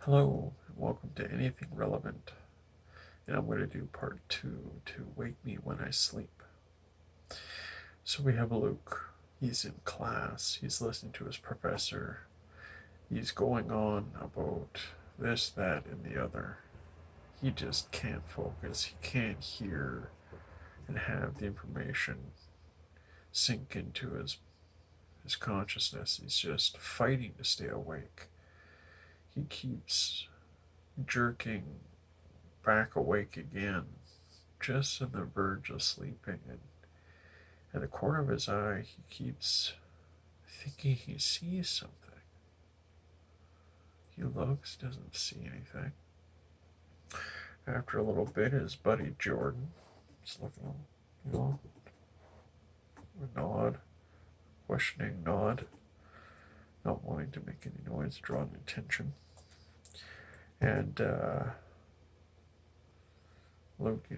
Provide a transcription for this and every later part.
Hello, and welcome to Anything Relevant. And I'm going to do part two to Wake Me When I Sleep. So we have Luke. He's in class, he's listening to his professor. He's going on about this, that, and the other. He just can't focus, he can't hear and have the information sink into his consciousness. He's just fighting to stay awake. He keeps jerking back awake again, just on the verge of sleeping, and at the corner of his eye, he keeps thinking he sees something. He looks, doesn't see anything. After a little bit, his buddy Jordan is looking, you know, a nod, questioning nod, not wanting to make any noise, drawing attention. And Luke, he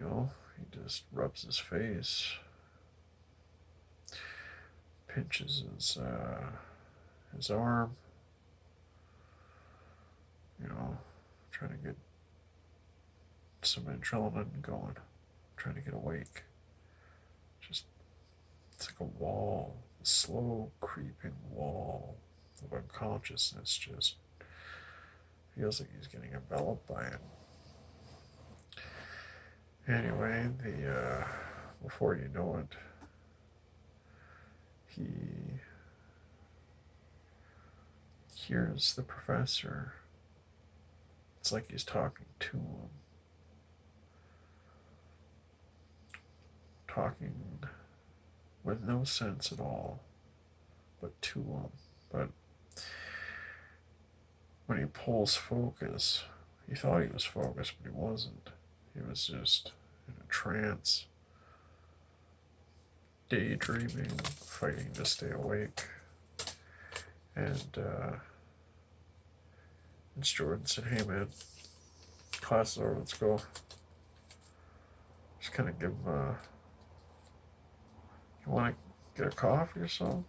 just rubs his face, pinches his arm, trying to get some adrenaline going, trying to get awake. Just, it's like a wall, a slow creeping wall of unconsciousness. Just feels like he's getting enveloped by it. Anyway, before you know it, he hears the professor. It's like he's talking to him, talking with no sense at all, but to him. But when he pulls focus, he thought he was focused, but he wasn't. He was just in a trance, daydreaming, fighting to stay awake. And Jordan said, "Hey man, class is over, let's go." Just kind of give him you want to get a coffee or something?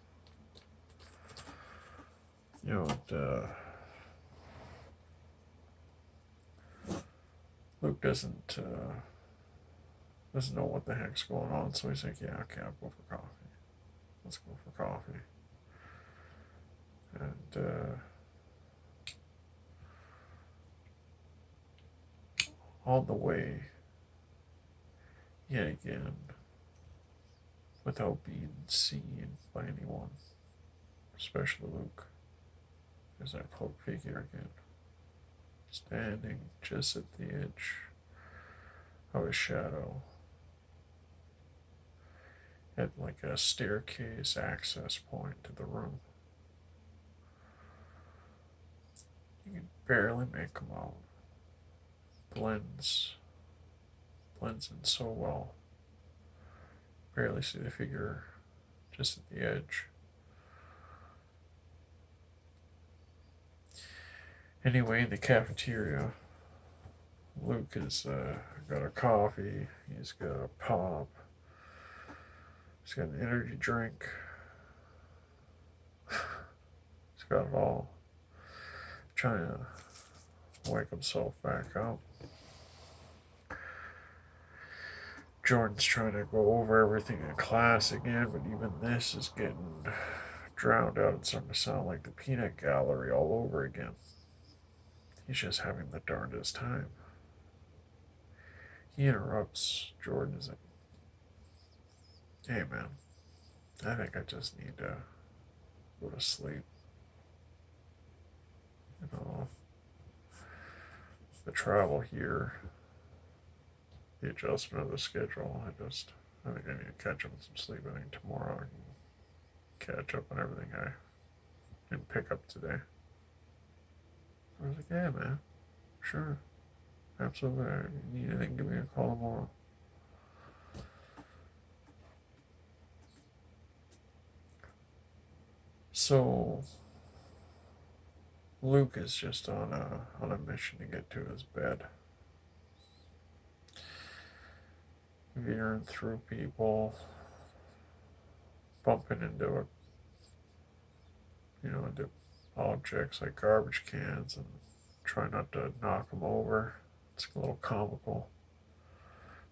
Luke doesn't know what the heck's going on, so he's like, "Yeah, okay, I'll go for coffee. Let's go for coffee." And on the way, yet again, without being seen by anyone, especially Luke, there's that cloaked figure again, standing just at the edge of his shadow, at like a staircase access point to the room. You can barely make him out. Blends in so well. Barely see the figure just at the edge. Anyway, in the cafeteria, Luke has got a coffee, he's got a pop, he's got an energy drink, he's got it all. Trying to wake himself back up. Jordan's trying to go over everything in class again, but even this is getting drowned out. It's starting to sound like the peanut gallery all over again. He's just having the darndest time. He interrupts Jordan. Is like, "Hey man, I think I just need to go to sleep. You know, the travel here, the adjustment of the schedule. I think I need to catch up on some sleep. I think tomorrow I can catch up on everything I didn't pick up today." I was like, "Yeah, man, sure, absolutely. If you need anything, give me a call tomorrow." So Luke is just on a mission to get to his bed, veering through people, bumping into into objects like garbage cans and Try not to knock him over. It's a little comical.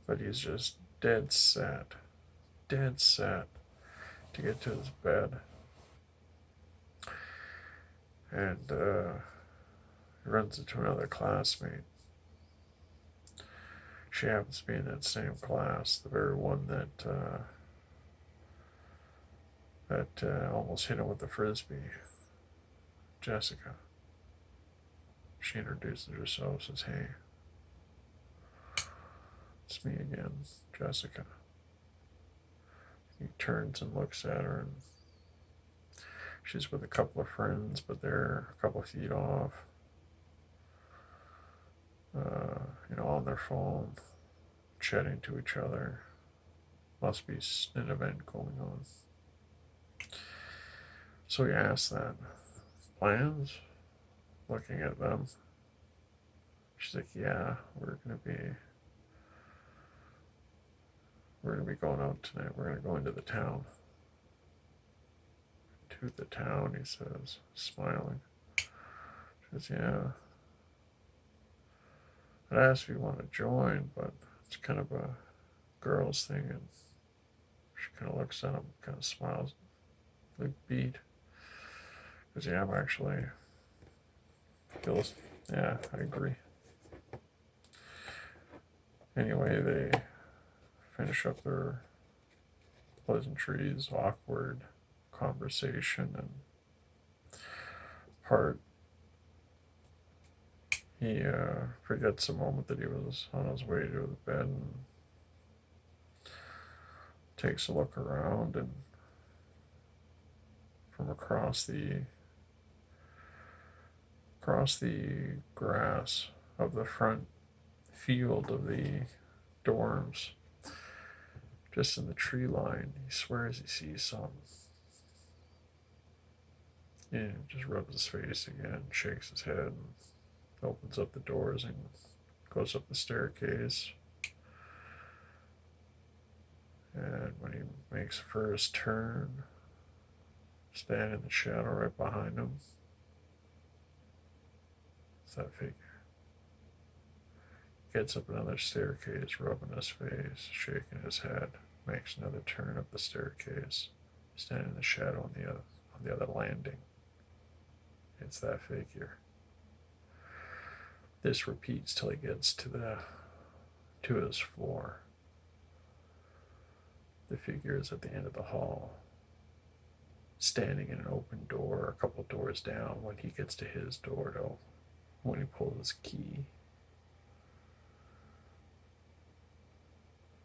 But he's just dead set to get to his bed. And he runs into another classmate. She happens to be in that same class, the very one that almost hit him with the frisbee. Jessica. She introduces herself, says, "Hey, it's me again, Jessica." He turns and looks at her, and she's with a couple of friends, but they're a couple of feet off, on their phone, chatting to each other. Must be an event going on. So he asks that. Plans? Looking at them. She's like, "Yeah, we're gonna be going out tonight. We're gonna go into the town." To the town, he says, smiling. She says, "Yeah. I'd ask if you want to join, but it's kind of a girls thing." And she kind of looks at him, kind of smiles, like beat. Because, "Yeah, I'm actually feels, yeah, I agree." Anyway, they finish up their pleasantries, awkward conversation, and part he forgets a moment that he was on his way to the bed and takes a look around, and from across the grass of the front field of the dorms, just in the tree line, he swears he sees something. He just rubs his face again, shakes his head, and opens up the doors and goes up the staircase. And when he makes the first turn, stand in the shadow right behind him, it's that figure. Gets up another staircase, rubbing his face, shaking his head, makes another turn up the staircase, standing in the shadow on the other landing. It's that figure. This repeats till he gets to his floor. The figure is at the end of the hall, standing in an open door, a couple doors down. When he gets to his door, though, when he pulls his key,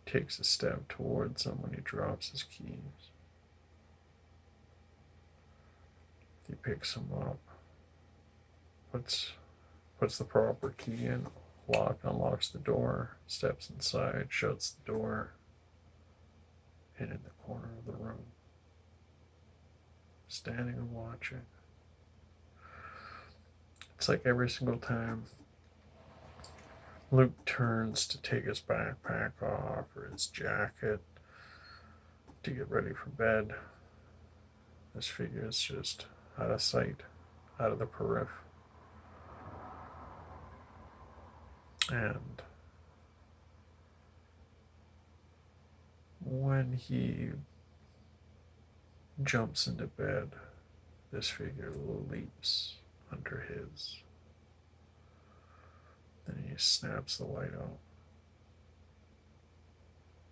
takes a step towards him. When he drops his keys, he picks them up, puts the proper key in, unlocks the door, steps inside, shuts the door, and in the corner of the room, standing and watching. It's like every single time Luke turns to take his backpack off or his jacket to get ready for bed, this figure is just out of sight, out of the periphery. And when he jumps into bed, this figure leaps under his. Then he snaps the light out,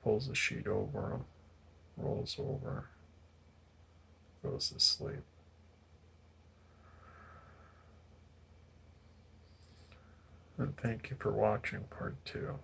pulls the sheet over him, rolls over, goes to sleep. And thank you for watching part 2.